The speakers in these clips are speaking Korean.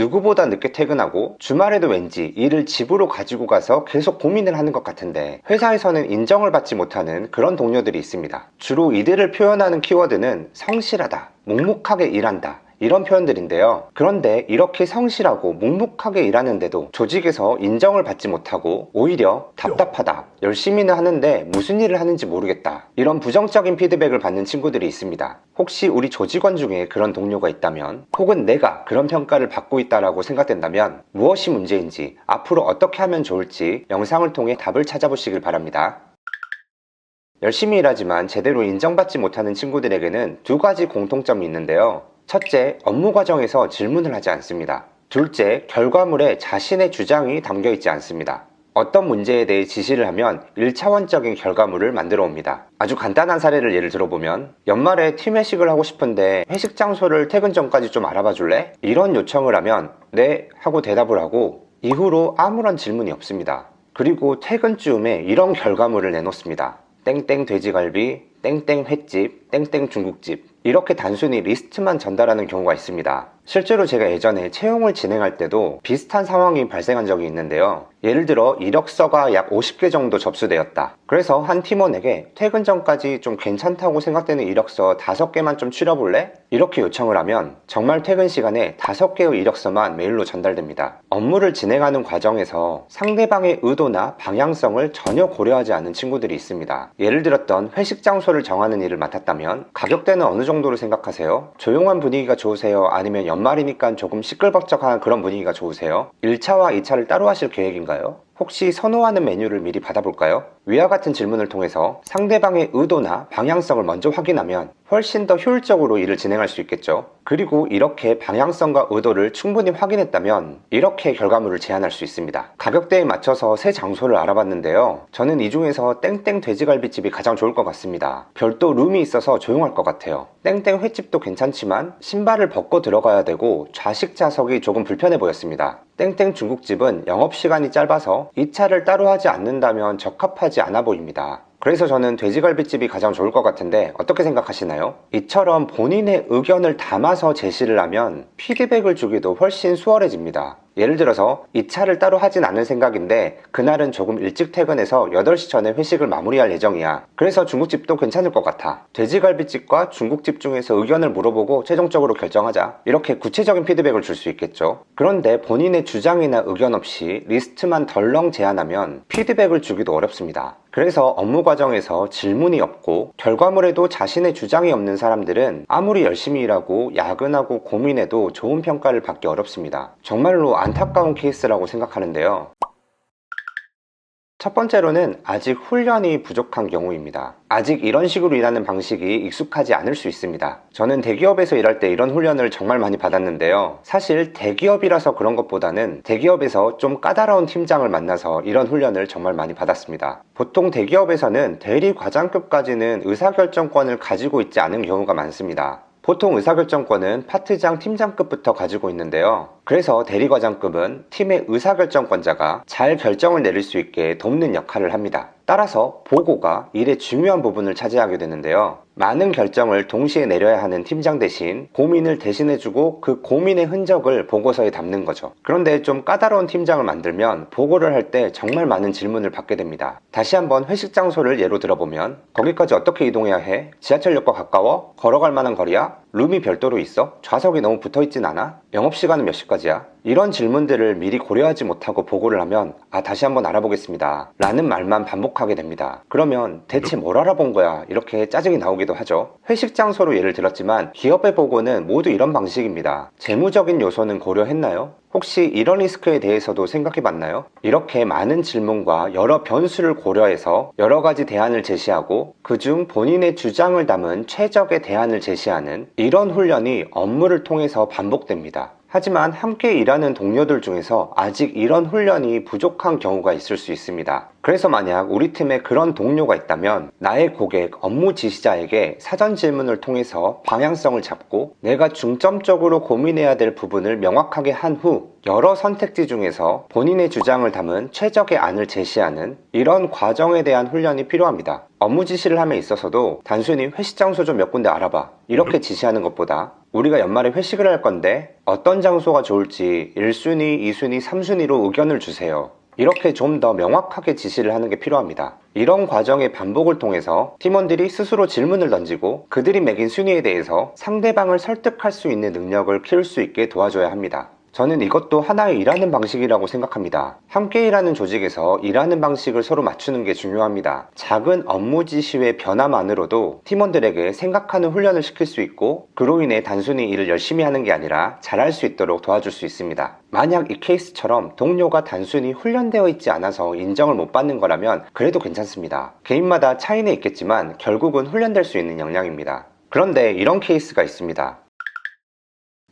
누구보다 늦게 퇴근하고 주말에도 왠지 일을 집으로 가지고 가서 계속 고민을 하는 것 같은데 회사에서는 인정을 받지 못하는 그런 동료들이 있습니다. 주로 이들을 표현하는 키워드는 성실하다, 묵묵하게 일한다, 이런 표현들인데요. 그런데 이렇게 성실하고 묵묵하게 일하는데도 조직에서 인정을 받지 못하고 오히려 답답하다, 열심히는 하는데 무슨 일을 하는지 모르겠다, 이런 부정적인 피드백을 받는 친구들이 있습니다. 혹시 우리 조직원 중에 그런 동료가 있다면, 혹은 내가 그런 평가를 받고 있다라고 생각된다면 무엇이 문제인지, 앞으로 어떻게 하면 좋을지 영상을 통해 답을 찾아보시길 바랍니다. 열심히 일하지만 제대로 인정받지 못하는 친구들에게는 두 가지 공통점이 있는데요. 첫째, 업무 과정에서 질문을 하지 않습니다. 둘째, 결과물에 자신의 주장이 담겨 있지 않습니다. 어떤 문제에 대해 지시를 하면 1차원적인 결과물을 만들어 옵니다. 아주 간단한 사례를 예를 들어보면, 연말에 팀 회식을 하고 싶은데 회식 장소를 퇴근 전까지 좀 알아봐 줄래? 이런 요청을 하면 네 하고 대답을 하고 이후로 아무런 질문이 없습니다. 그리고 퇴근쯤에 이런 결과물을 내놓습니다. 땡땡 돼지갈비, 땡땡 횟집, 땡땡 중국집, 이렇게 단순히 리스트만 전달하는 경우가 있습니다. 실제로 제가 예전에 채용을 진행할 때도 비슷한 상황이 발생한 적이 있는데요. 예를 들어 이력서가 약 50개 정도 접수되었다. 그래서 한 팀원에게 퇴근 전까지 좀 괜찮다고 생각되는 이력서 5개만 좀 추려볼래? 이렇게 요청을 하면 정말 퇴근 시간에 5개의 이력서만 메일로 전달됩니다. 업무를 진행하는 과정에서 상대방의 의도나 방향성을 전혀 고려하지 않는 친구들이 있습니다. 예를 들었던 회식 장소를 정하는 일을 맡았다면 가격대는 어느 정도로 생각하세요? 조용한 분위기가 좋으세요? 아니면 연말이니까 조금 시끌벅적한 그런 분위기가 좋으세요? 1차와 2차를 따로 하실 계획인가요? 혹시 선호하는 메뉴를 미리 받아볼까요? 위와 같은 질문을 통해서 상대방의 의도나 방향성을 먼저 확인하면 훨씬 더 효율적으로 일을 진행할 수 있겠죠. 그리고 이렇게 방향성과 의도를 충분히 확인했다면 이렇게 결과물을 제안할 수 있습니다. 가격대에 맞춰서 새 장소를 알아봤는데요. 저는 이 중에서 땡땡 돼지갈비집이 가장 좋을 것 같습니다. 별도 룸이 있어서 조용할 것 같아요. 땡땡 횟집도 괜찮지만 신발을 벗고 들어가야 되고 좌식 좌석이 조금 불편해 보였습니다. 땡땡 중국집은 영업시간이 짧아서 2차를 따로 하지 않는다면 적합하지 않아 보입니다. 그래서 저는 돼지갈비집이 가장 좋을 것 같은데 어떻게 생각하시나요? 이처럼 본인의 의견을 담아서 제시를 하면 피드백을 주기도 훨씬 수월해집니다. 예를 들어서 2차를 따로 하진 않을 생각인데 그날은 조금 일찍 퇴근해서 8시 전에 회식을 마무리할 예정이야. 그래서 중국집도 괜찮을 것 같아. 돼지갈비집과 중국집 중에서 의견을 물어보고 최종적으로 결정하자. 이렇게 구체적인 피드백을 줄 수 있겠죠. 그런데 본인의 주장이나 의견 없이 리스트만 덜렁 제안하면 피드백을 주기도 어렵습니다. 그래서 업무 과정에서 질문이 없고 결과물에도 자신의 주장이 없는 사람들은 아무리 열심히 일하고 야근하고 고민해도 좋은 평가를 받기 어렵습니다. 정말로 안타까운 케이스라고 생각하는데요. 첫 번째로는 아직 훈련이 부족한 경우입니다. 아직 이런 식으로 일하는 방식이 익숙하지 않을 수 있습니다. 저는 대기업에서 일할 때 이런 훈련을 정말 많이 받았는데요. 사실 대기업이라서 그런 것보다는 대기업에서 좀 까다로운 팀장을 만나서 이런 훈련을 정말 많이 받았습니다. 보통 대기업에서는 대리 과장급까지는 의사결정권을 가지고 있지 않은 경우가 많습니다. 보통 의사결정권은 파트장, 팀장급부터 가지고 있는데요. 그래서 대리과장급은 팀의 의사결정권자가 잘 결정을 내릴 수 있게 돕는 역할을 합니다. 따라서 보고가 일의 중요한 부분을 차지하게 되는데요. 많은 결정을 동시에 내려야 하는 팀장 대신 고민을 대신해주고 그 고민의 흔적을 보고서에 담는 거죠. 그런데 좀 까다로운 팀장을 만들면 보고를 할 때 정말 많은 질문을 받게 됩니다. 다시 한번 회식 장소를 예로 들어보면, 거기까지 어떻게 이동해야 해? 지하철역과 가까워? 걸어갈 만한 거리야? 룸이 별도로 있어? 좌석이 너무 붙어있진 않아? 영업시간은 몇 시까지야? 이런 질문들을 미리 고려하지 못하고 보고를 하면 다시 한번 알아보겠습니다 라는 말만 반복하게 됩니다. 그러면 대체 뭘 알아본 거야? 이렇게 짜증이 나오기도 하죠. 회식 장소로 예를 들었지만 기업의 보고는 모두 이런 방식입니다. 재무적인 요소는 고려했나요? 혹시 이런 리스크에 대해서도 생각해 봤나요? 이렇게 많은 질문과 여러 변수를 고려해서 여러 가지 대안을 제시하고 그중 본인의 주장을 담은 최적의 대안을 제시하는 이런 훈련이 업무를 통해서 반복됩니다. 하지만 함께 일하는 동료들 중에서 아직 이런 훈련이 부족한 경우가 있을 수 있습니다. 그래서 만약 우리 팀에 그런 동료가 있다면 나의 고객, 업무 지시자에게 사전 질문을 통해서 방향성을 잡고 내가 중점적으로 고민해야 될 부분을 명확하게 한 후 여러 선택지 중에서 본인의 주장을 담은 최적의 안을 제시하는 이런 과정에 대한 훈련이 필요합니다. 업무 지시를 함에 있어서도 단순히 회식 장소 좀 몇 군데 알아봐 이렇게 지시하는 것보다 우리가 연말에 회식을 할 건데 어떤 장소가 좋을지 1순위, 2순위, 3순위로 의견을 주세요. 이렇게 좀 더 명확하게 지시를 하는 게 필요합니다. 이런 과정의 반복을 통해서 팀원들이 스스로 질문을 던지고 그들이 매긴 순위에 대해서 상대방을 설득할 수 있는 능력을 키울 수 있게 도와줘야 합니다. 저는 이것도 하나의 일하는 방식이라고 생각합니다. 함께 일하는 조직에서 일하는 방식을 서로 맞추는 게 중요합니다. 작은 업무 지시의 변화만으로도 팀원들에게 생각하는 훈련을 시킬 수 있고 그로 인해 단순히 일을 열심히 하는 게 아니라 잘할 수 있도록 도와줄 수 있습니다. 만약 이 케이스처럼 동료가 단순히 훈련되어 있지 않아서 인정을 못 받는 거라면 그래도 괜찮습니다. 개인마다 차이는 있겠지만 결국은 훈련될 수 있는 역량입니다. 그런데 이런 케이스가 있습니다.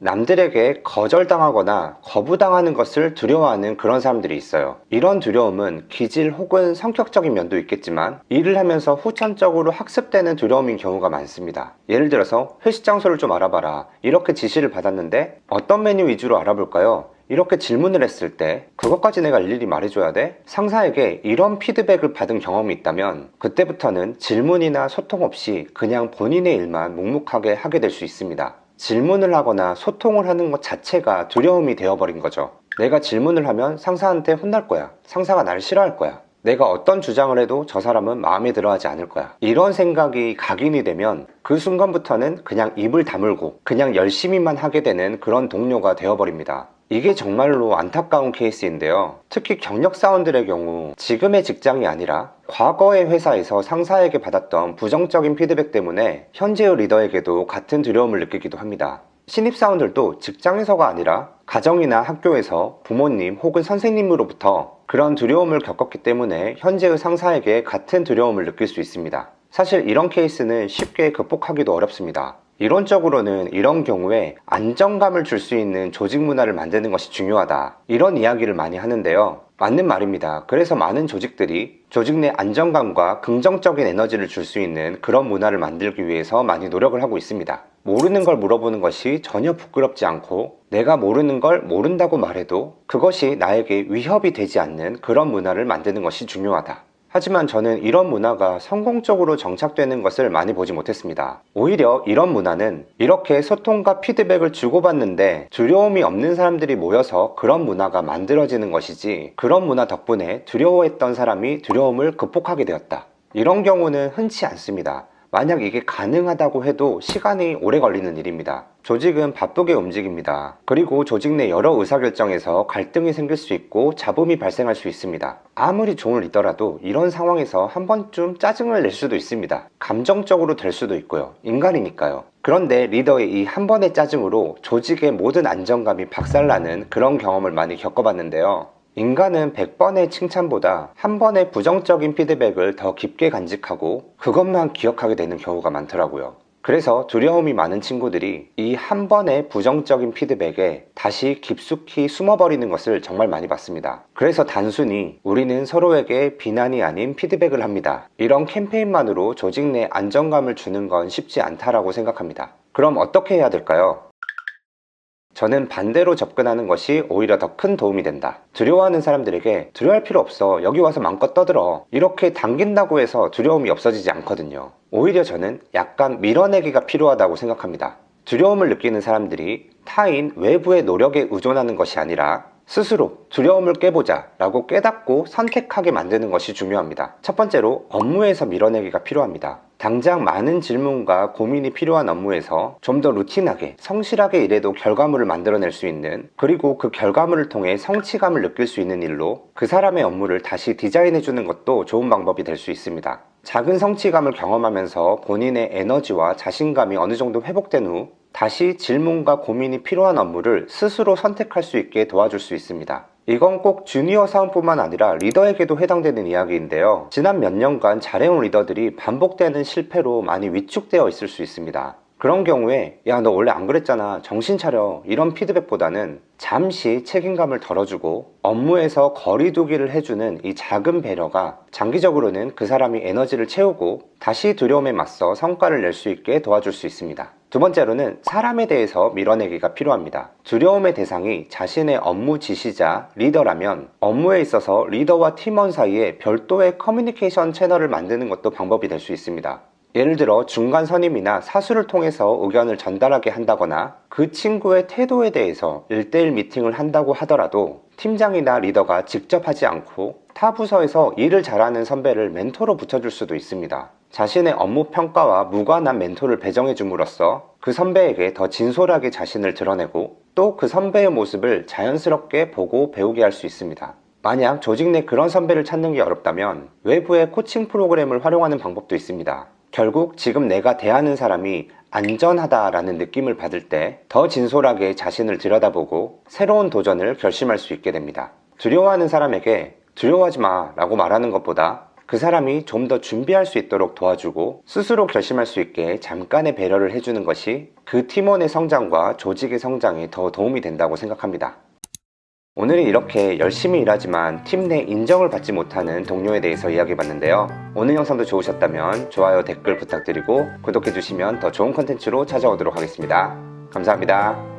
남들에게 거절당하거나 거부당하는 것을 두려워하는 그런 사람들이 있어요. 이런 두려움은 기질 혹은 성격적인 면도 있겠지만 일을 하면서 후천적으로 학습되는 두려움인 경우가 많습니다. 예를 들어서 회식 장소를 좀 알아봐라. 이렇게 지시를 받았는데 어떤 메뉴 위주로 알아볼까요? 이렇게 질문을 했을 때 그것까지 내가 일일이 말해줘야 돼? 상사에게 이런 피드백을 받은 경험이 있다면 그때부터는 질문이나 소통 없이 그냥 본인의 일만 묵묵하게 하게 될 수 있습니다. 질문을 하거나 소통을 하는 것 자체가 두려움이 되어버린 거죠. 내가 질문을 하면 상사한테 혼날 거야. 상사가 나를 싫어할 거야. 내가 어떤 주장을 해도 저 사람은 마음에 들어하지 않을 거야. 이런 생각이 각인이 되면 그 순간부터는 그냥 입을 다물고 그냥 열심히만 하게 되는 그런 동료가 되어버립니다. 이게 정말로 안타까운 케이스인데요. 특히 경력 사원들의 경우 지금의 직장이 아니라 과거의 회사에서 상사에게 받았던 부정적인 피드백 때문에 현재의 리더에게도 같은 두려움을 느끼기도 합니다. 신입사원들도 직장에서가 아니라 가정이나 학교에서 부모님 혹은 선생님으로부터 그런 두려움을 겪었기 때문에 현재의 상사에게 같은 두려움을 느낄 수 있습니다. 사실 이런 케이스는 쉽게 극복하기도 어렵습니다. 이론적으로는 이런 경우에 안정감을 줄 수 있는 조직 문화를 만드는 것이 중요하다. 이런 이야기를 많이 하는데요. 맞는 말입니다. 그래서 많은 조직들이 조직 내 안정감과 긍정적인 에너지를 줄 수 있는 그런 문화를 만들기 위해서 많이 노력을 하고 있습니다. 모르는 걸 물어보는 것이 전혀 부끄럽지 않고 내가 모르는 걸 모른다고 말해도 그것이 나에게 위협이 되지 않는 그런 문화를 만드는 것이 중요하다. 하지만 저는 이런 문화가 성공적으로 정착되는 것을 많이 보지 못했습니다. 오히려 이런 문화는 이렇게 소통과 피드백을 주고받는데 두려움이 없는 사람들이 모여서 그런 문화가 만들어지는 것이지 그런 문화 덕분에 두려워했던 사람이 두려움을 극복하게 되었다. 이런 경우는 흔치 않습니다. 만약 이게 가능하다고 해도 시간이 오래 걸리는 일입니다. 조직은 바쁘게 움직입니다. 그리고 조직 내 여러 의사결정에서 갈등이 생길 수 있고 잡음이 발생할 수 있습니다. 아무리 좋은 리더라도 이런 상황에서 한 번쯤 짜증을 낼 수도 있습니다. 감정적으로 될 수도 있고요. 인간이니까요. 그런데 리더의 이 한 번의 짜증으로 조직의 모든 안정감이 박살나는 그런 경험을 많이 겪어봤는데요. 인간은 100번의 칭찬보다 한 번의 부정적인 피드백을 더 깊게 간직하고 그것만 기억하게 되는 경우가 많더라고요. 그래서 두려움이 많은 친구들이 이 한 번의 부정적인 피드백에 다시 깊숙이 숨어버리는 것을 정말 많이 봤습니다. 그래서 단순히 우리는 서로에게 비난이 아닌 피드백을 합니다. 이런 캠페인만으로 조직 내 안정감을 주는 건 쉽지 않다라고 생각합니다. 그럼 어떻게 해야 될까요? 저는 반대로 접근하는 것이 오히려 더 큰 도움이 된다. 두려워하는 사람들에게 두려워할 필요 없어. 여기 와서 마음껏 떠들어. 이렇게 당긴다고 해서 두려움이 없어지지 않거든요. 오히려 저는 약간 밀어내기가 필요하다고 생각합니다. 두려움을 느끼는 사람들이 타인 외부의 노력에 의존하는 것이 아니라 스스로 두려움을 깨보자 라고 깨닫고 선택하게 만드는 것이 중요합니다. 첫 번째로 업무에서 밀어내기가 필요합니다. 당장 많은 질문과 고민이 필요한 업무에서 좀 더 루틴하게 성실하게 일해도 결과물을 만들어낼 수 있는, 그리고 그 결과물을 통해 성취감을 느낄 수 있는 일로 그 사람의 업무를 다시 디자인해주는 것도 좋은 방법이 될 수 있습니다. 작은 성취감을 경험하면서 본인의 에너지와 자신감이 어느 정도 회복된 후 다시 질문과 고민이 필요한 업무를 스스로 선택할 수 있게 도와줄 수 있습니다. 이건 꼭 주니어 사원뿐만 아니라 리더에게도 해당되는 이야기인데요. 지난 몇 년간 잘해온 리더들이 반복되는 실패로 많이 위축되어 있을 수 있습니다. 그런 경우에 야, 너 원래 안 그랬잖아, 정신 차려, 이런 피드백보다는 잠시 책임감을 덜어주고 업무에서 거리두기를 해주는 이 작은 배려가 장기적으로는 그 사람이 에너지를 채우고 다시 두려움에 맞서 성과를 낼 수 있게 도와줄 수 있습니다. 두 번째로는 사람에 대해서 밀어내기가 필요합니다. 두려움의 대상이 자신의 업무 지시자, 리더라면 업무에 있어서 리더와 팀원 사이에 별도의 커뮤니케이션 채널을 만드는 것도 방법이 될 수 있습니다. 예를 들어 중간 선임이나 사수를 통해서 의견을 전달하게 한다거나 그 친구의 태도에 대해서 1대1 미팅을 한다고 하더라도 팀장이나 리더가 직접 하지 않고 타 부서에서 일을 잘하는 선배를 멘토로 붙여줄 수도 있습니다. 자신의 업무 평가와 무관한 멘토를 배정해 줌으로써 그 선배에게 더 진솔하게 자신을 드러내고 또 그 선배의 모습을 자연스럽게 보고 배우게 할 수 있습니다. 만약 조직 내 그런 선배를 찾는 게 어렵다면 외부의 코칭 프로그램을 활용하는 방법도 있습니다. 결국 지금 내가 대하는 사람이 안전하다라는 느낌을 받을 때 더 진솔하게 자신을 들여다보고 새로운 도전을 결심할 수 있게 됩니다. 두려워하는 사람에게 두려워하지 마 라고 말하는 것보다 그 사람이 좀 더 준비할 수 있도록 도와주고 스스로 결심할 수 있게 잠깐의 배려를 해주는 것이 그 팀원의 성장과 조직의 성장에 더 도움이 된다고 생각합니다. 오늘은 이렇게 열심히 일하지만 팀 내 인정을 받지 못하는 동료에 대해서 이야기해봤는데요. 오늘 영상도 좋으셨다면 좋아요, 댓글 부탁드리고 구독해주시면 더 좋은 컨텐츠로 찾아오도록 하겠습니다. 감사합니다.